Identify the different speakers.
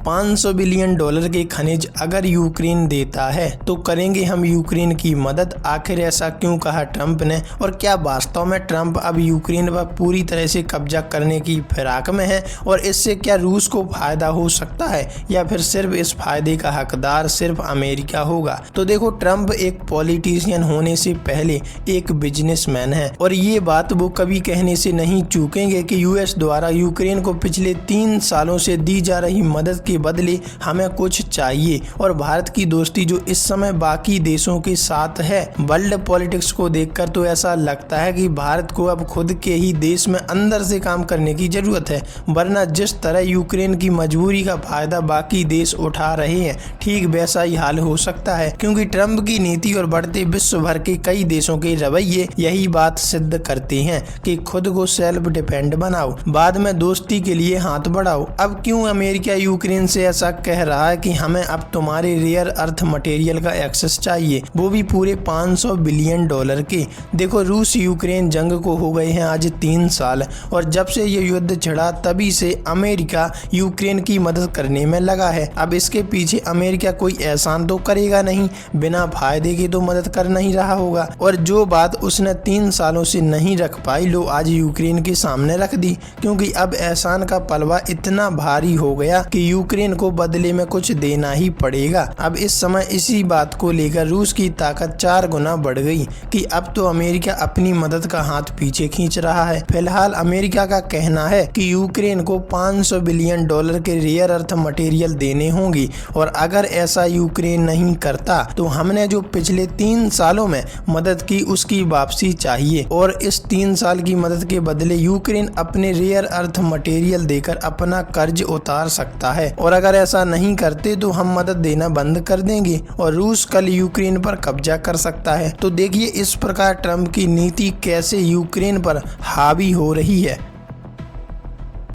Speaker 1: 500 billion dollar के खनिज अगर यूक्रेन देता है तो करेंगे हम यूक्रेन की मदद। आखिर ऐसा क्यों कहा ट्रंप ने, और क्या वास्तव में ट्रंप अब यूक्रेन पर पूरी तरह से कब्जा करने की फिराक में है, और इससे क्या रूस को फायदा हो सकता है या फिर सिर्फ इस फायदे का हकदार सिर्फ अमेरिका होगा। तो देखो, ट्रंप एक पॉलिटिशियन होने से पहले एक बिजनेसमैन है, और ये बात वो कभी कहने से नहीं चूकेंगे कि यूएस द्वारा यूक्रेन को पिछले 3 सालों से दी जा रही मदद के बदले हमें कुछ चाहिए। और भारत की दोस्ती जो इस समय बाकी देशों के साथ है, वर्ल्ड पॉलिटिक्स को देखकर तो ऐसा लगता है कि भारत को अब खुद के ही देश में अंदर से काम करने की जरूरत है, वरना जिस तरह यूक्रेन की मजबूरी का फायदा बाकी देश उठा रहे हैं, ठीक वैसा ही हाल हो सकता है। क्योंकि ट्रंप की नीति और बढ़ते विश्व भर के कई देशों के रवैये यही बात सिद्ध करते हैं कि खुद को सेल्फ डिपेंड बनाओ, बाद में दोस्ती के लिए हाथ बढ़ाओ। अब क्यों अमेरिका यूक्रेन से ऐसा कह रहा है कि हमें अब तुम्हारे रेयर अर्थ मटेरियल का एक्सेस चाहिए, वो भी पूरे 500 बिलियन डॉलर के। देखो, रूस यूक्रेन जंग को हो गए हैं आज 3 साल, और जब से ये युद्ध छिड़ा तभी से अमेरिका यूक्रेन की मदद करने में लगा है। अब इसके पीछे अमेरिका कोई एहसान तो करेगा नहीं, बिना फायदे के तो मदद कर नहीं रहा होगा। और जो बात उसने 3 सालों से नहीं रख पाई, लो आज यूक्रेन के सामने रख दी। क्योंकि अब एहसान का पलवा इतना भारी हो गया कि यूक्रेन को बदले में कुछ देना ही पड़ेगा। अब इस समय इसी बात को लेकर रूस की ताकत 4 गुना बढ़ गई कि अब तो अमेरिका अपनी मदद का हाथ पीछे खींच रहा है। फिलहाल अमेरिका का कहना है कि यूक्रेन को 500 बिलियन डॉलर के रेयर अर्थ मटेरियल देने होंगे, और अगर ऐसा यूक्रेन नहीं करता तो हमने जो पिछले 3 सालों में मदद की उसकी वापसी चाहिए। और इस 3 साल की मदद के बदले यूक्रेन अपने रेयर अर्थ मटेरियल देकर अपना कर्ज उतार सकता है, और अगर ऐसा नहीं करते तो हम मदद देना बंद कर देंगे और रूस कल यूक्रेन पर कब्जा कर सकता है। तो देखिए इस प्रकार ट्रंप की नीति कैसे यूक्रेन पर हावी हो रही है।